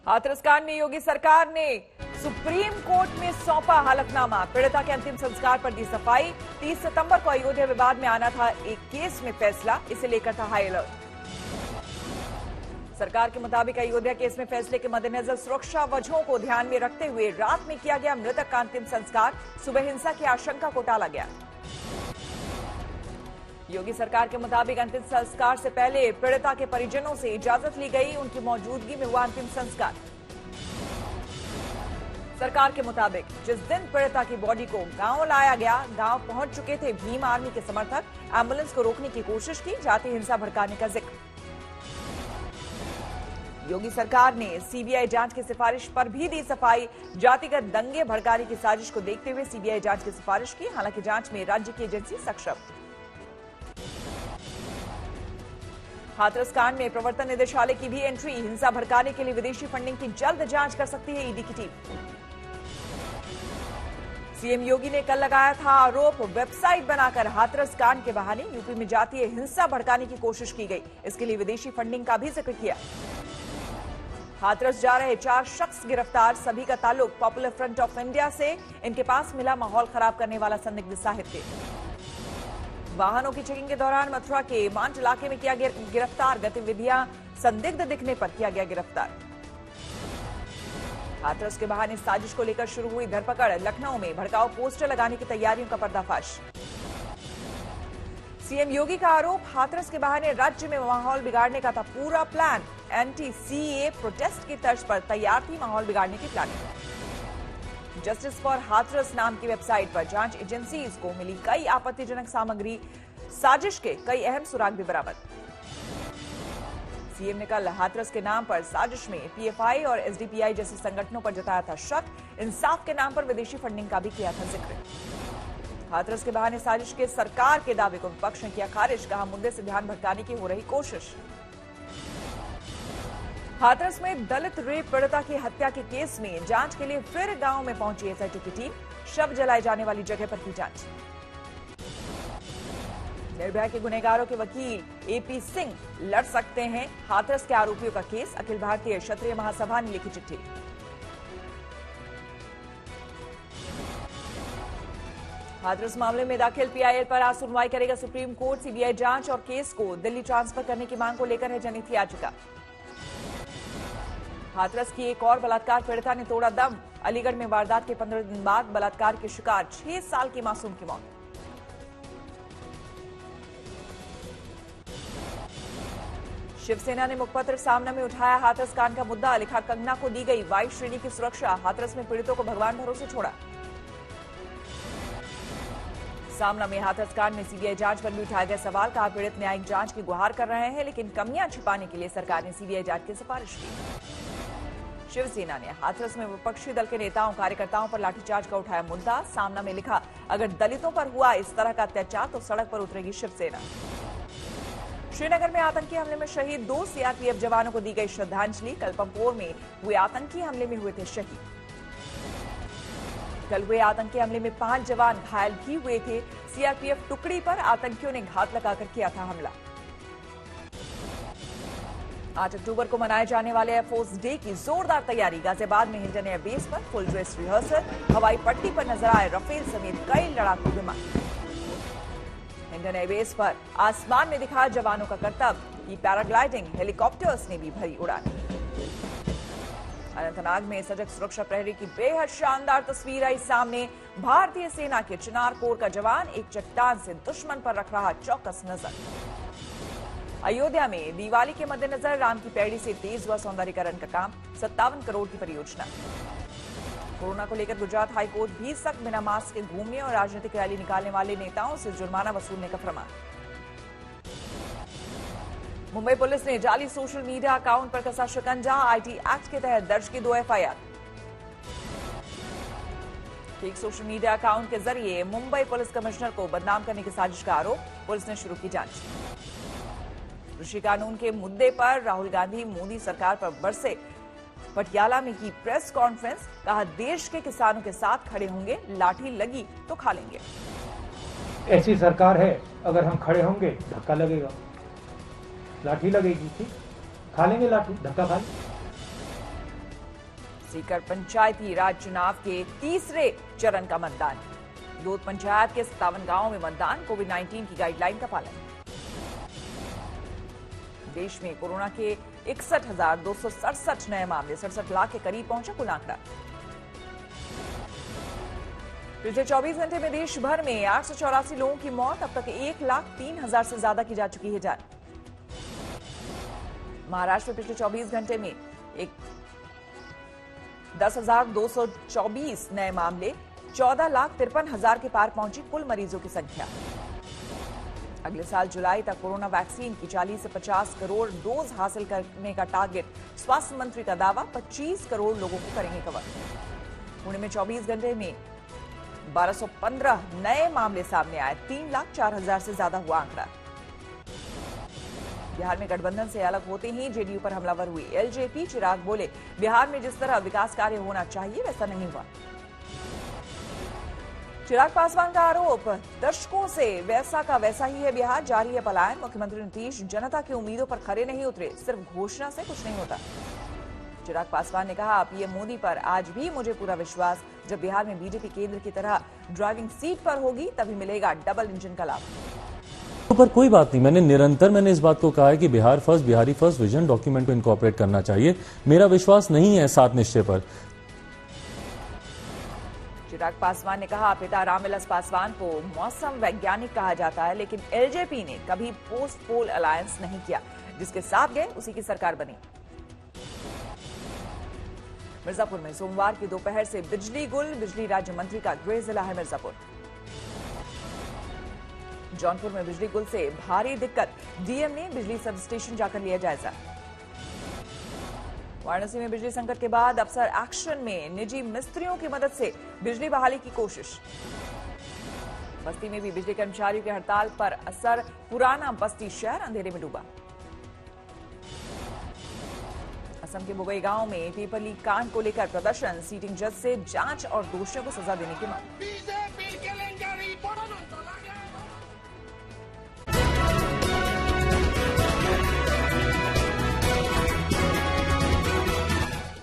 हाथरस कांड में योगी सरकार ने सुप्रीम कोर्ट में सौंपा हलफनामा। पीड़िता के अंतिम संस्कार पर दी सफाई। 30 सितंबर को अयोध्या विवाद में आना था एक केस में फैसला, इसे लेकर था हाई अलर्ट। सरकार के मुताबिक अयोध्या केस में फैसले के मद्देनजर सुरक्षा वजहों को ध्यान में रखते हुए रात में किया गया मृतक का अंतिम संस्कार। सुबह हिंसा की आशंका को टाला गया। योगी सरकार के मुताबिक अंतिम संस्कार से पहले पीड़िता के परिजनों से इजाजत ली गई। उनकी मौजूदगी में हुआ अंतिम संस्कार। सरकार के मुताबिक जिस दिन पीड़िता की बॉडी को गांव लाया गया, गांव पहुंच चुके थे भीम आर्मी के समर्थक। एम्बुलेंस को रोकने की कोशिश की, जाति हिंसा भड़काने का जिक्र। योगी सरकार ने सीबीआई जांच की सिफारिश पर भी दी सफाई। जातिगत दंगे भड़काने की साजिश को देखते हुए सीबीआई जांच की सिफारिश की। हालांकि जांच में राज्य की एजेंसी सक्षम। हाथरस कांड में प्रवर्तन निदेशालय की भी एंट्री। हिंसा भड़काने के लिए विदेशी फंडिंग की जल्द जांच कर सकती है ईडी की टीम। सीएम योगी ने कल लगाया था आरोप, वेबसाइट बनाकर हाथरस कांड के बहाने यूपी में जातीय हिंसा भड़काने की कोशिश की गई। इसके लिए विदेशी फंडिंग का भी जिक्र किया। हाथरस जा रहे 4 शख्स गिरफ्तार। सभी का ताल्लुक पॉपुलर फ्रंट ऑफ इंडिया से। इनके पास मिला माहौल खराब करने वाला संदिग्ध साहित्य। वाहनों की चेकिंग के दौरान मथुरा के मांड इलाके में किया गिरफ्तार। गतिविधियां संदिग्ध दिखने पर किया गया गिरफ्तार। हाथरस के बहाने साजिश को लेकर शुरू हुई धरपकड़। लखनऊ में भड़काऊ पोस्टर लगाने की तैयारियों का पर्दाफाश। सीएम योगी का आरोप, हाथरस के बहाने राज्य में माहौल बिगाड़ने का था पूरा प्लान। एंटी सीए प्रोटेस्ट की तर्ज पर तैयार थी माहौल बिगाड़ने की प्लानिंग। जस्टिस फॉर हाथरस नाम की वेबसाइट पर जांच एजेंसीज को मिली कई आपत्तिजनक सामग्री। साजिश के कई अहम सुराग भी बरामद। सीएम ने कल हाथरस के नाम पर साजिश में पीएफआई और एसडीपीआई जैसे संगठनों पर जताया था शक। इंसाफ के नाम पर विदेशी फंडिंग का भी किया था जिक्र। हाथरस के बहाने साजिश के सरकार के दावे को विपक्ष ने किया खारिज। कहा, मुद्दे से ध्यान भटकाने की हो रही कोशिश। हाथरस में दलित रेप पीड़िता की हत्या के केस में जांच के लिए फिर गांव में पहुंची एसआईटी की टीम। शव जलाए जाने वाली जगह पर की जांच। निर्भया के गुनहगारों के वकील एपी सिंह लड़ सकते हैं हाथरस के आरोपियों का केस। अखिल भारतीय क्षत्रिय महासभा ने लिखी चिट्ठी। हाथरस मामले में दाखिल पीआईएल पर आज सुनवाई करेगा सुप्रीम कोर्ट। सीबीआई जांच और केस को दिल्ली ट्रांसफर करने की मांग को लेकर है जनहित याचिका। हाथरस की एक और बलात्कार पीड़िता ने तोड़ा दम। अलीगढ़ में वारदात के 15 दिन बाद बलात्कार के शिकार 6 साल की मासूम की मौत। शिवसेना ने मुखपत्र सामना में उठाया हाथरस कांड का मुद्दा। लिखा, कंगना को दी गई वाई श्रेणी की सुरक्षा। हाथरस में पीड़ितों को भगवान भरोसे छोड़ा। सामना में हाथरस कांड में सीबीआई जांच पर भी उठाए गए सवाल। कहा, पीड़ित न्यायिक जांच की गुहार कर रहे हैं, लेकिन कमियां छिपाने के लिए सरकार ने सीबीआई जांच की सिफारिश की। शिवसेना ने हाथरस में विपक्षी दल के नेताओं कार्यकर्ताओं पर लाठीचार्ज का उठाया मुद्दा। सामना में लिखा, अगर दलितों पर हुआ इस तरह का अत्याचार तो सड़क पर उतरेगी शिवसेना। श्रीनगर में आतंकी हमले में शहीद 2 सीआरपीएफ जवानों को दी गई श्रद्धांजलि। कल पंपोर में हुए आतंकी हमले में हुए थे शहीद। कल हुए आतंकी हमले में 5 जवान घायल भी हुए थे। सीआरपीएफ टुकड़ी पर आतंकियों ने घात लगाकर किया था हमला। 8 अक्टूबर को मनाए जाने वाले एयरफोर्स डे की जोरदार तैयारी। गाजियाबाद में हिंडन एयरबेस पर फुल ड्रेस रिहर्सल। हवाई पट्टी पर नजर आए रफेल समेत कई लड़ाकू विमान। हिंडन एयरबेस पर आसमान में दिखा जवानों का करतब। की पैराग्लाइडिंग हेलीकॉप्टर्स ने भी भरी उड़ान। अनंतनाग में सजग सुरक्षा प्रहरी की बेहद शानदार तस्वीर आई सामने। भारतीय सेना के चिनार कोर का जवान एक चट्टान से दुश्मन पर रख रहा चौकस नजर। अयोध्या में दिवाली के मद्देनजर राम की पैड़ी से तेज हुआ सौंदर्यीकरण का काम। 57 करोड़ की परियोजना। कोरोना को लेकर गुजरात हाईकोर्ट भी सख्त, बिना मास्क के घूमने और राजनीतिक रैली निकालने वाले नेताओं से जुर्माना वसूलने का फरमान। मुंबई पुलिस ने जाली सोशल मीडिया अकाउंट पर कसा शिकंजा। आईटी एक्ट के तहत दर्ज की 2 एफआईआर। एक सोशल मीडिया अकाउंट के जरिए मुंबई पुलिस कमिश्नर को बदनाम करने की साजिश का आरोप। पुलिस ने शुरू की जांच। कृषि कानून के मुद्दे पर राहुल गांधी मोदी सरकार पर बरसे। पटियाला में की प्रेस कॉन्फ्रेंस। कहा, देश के किसानों के साथ खड़े होंगे, लाठी लगी तो खा लेंगे। ऐसी सरकार है, अगर हम खड़े होंगे धक्का लगेगा, लाठी लगेगी, ठीक खा लेंगे लाठी, धक्का खा लेंगे। सीकर पंचायती राज चुनाव के तीसरे चरण का मतदान। लोध पंचायत के 57 गांवों में मतदान। कोविड-19 की गाइडलाइन का पालन। देश में कोरोना के 61,267 नए मामले, 67 लाख के करीब पहुंचा कुल आंकड़ा। पिछले 24 घंटे में देश भर में 884 लोगों की मौत। अब तक 1,03,000 से ज्यादा की जा चुकी है जान। महाराष्ट्र में पिछले 24 घंटे में 10,224 नए मामले, 14,53,000 के पार पहुंची कुल मरीजों की संख्या। अगले साल जुलाई तक कोरोना वैक्सीन की 40 से 50 करोड़ डोज हासिल करने का टारगेट। स्वास्थ्य मंत्री का दावा, 25 करोड़ लोगों को करेंगे कवर। पुणे में 24 घंटे में 1215 नए मामले सामने आए। 3,04,000 से ज्यादा हुआ आंकड़ा। बिहार में गठबंधन से अलग होते ही जेडीयू पर हमलावर हुई। एलजेपी चिराग बोले, बिहार में जिस तरह विकास कार्य होना चाहिए वैसा नहीं हुआ। चिराग पासवान का आरोप, दशकों से वैसा का वैसा ही है बिहार, जारी है पलायन। मुख्यमंत्री नीतीश जनता की उम्मीदों पर खरे नहीं उतरे, सिर्फ घोषणा से कुछ नहीं होता। चिराग पासवान ने कहा, पीएम मोदी पर आज भी मुझे पूरा विश्वास। जब बिहार में बीजेपी केंद्र की तरह ड्राइविंग सीट पर होगी तभी मिलेगा डबल इंजन का लाभ। पर कोई बात नहीं, मैंने इस बात को कहा है कि Bihar first, Bihari first vision document को इनकॉर्पोरेट करना चाहिए। मेरा विश्वास नहीं है 7 निश्चय पर। चिराग पासवान ने कहा, पिता रामविलास पासवान को मौसम वैज्ञानिक कहा जाता है, लेकिन एलजेपी ने कभी पोस्ट पोल अलायंस नहीं किया। जिसके साथ गए उसी की सरकार बनी। मिर्जापुर में सोमवार की दोपहर से बिजली गुल। बिजली राज्य मंत्री का गृह जिला है मिर्जापुर। जौनपुर में बिजली गुल से भारी दिक्कत। डीएम ने बिजली सब स्टेशन जाकर लिया जायजा। वाराणसी में बिजली संकट के बाद अफसर एक्शन में। निजी मिस्त्रियों की मदद से बिजली बहाली की कोशिश। बस्ती में भी बिजली कर्मचारियों की हड़ताल पर असर। पुराना बस्ती शहर अंधेरे में डूबा। असम के बुबई गांव में पेपर लीक कांड को लेकर प्रदर्शन। सीटिंग जज से जांच और दोषियों को सजा देने की मांग।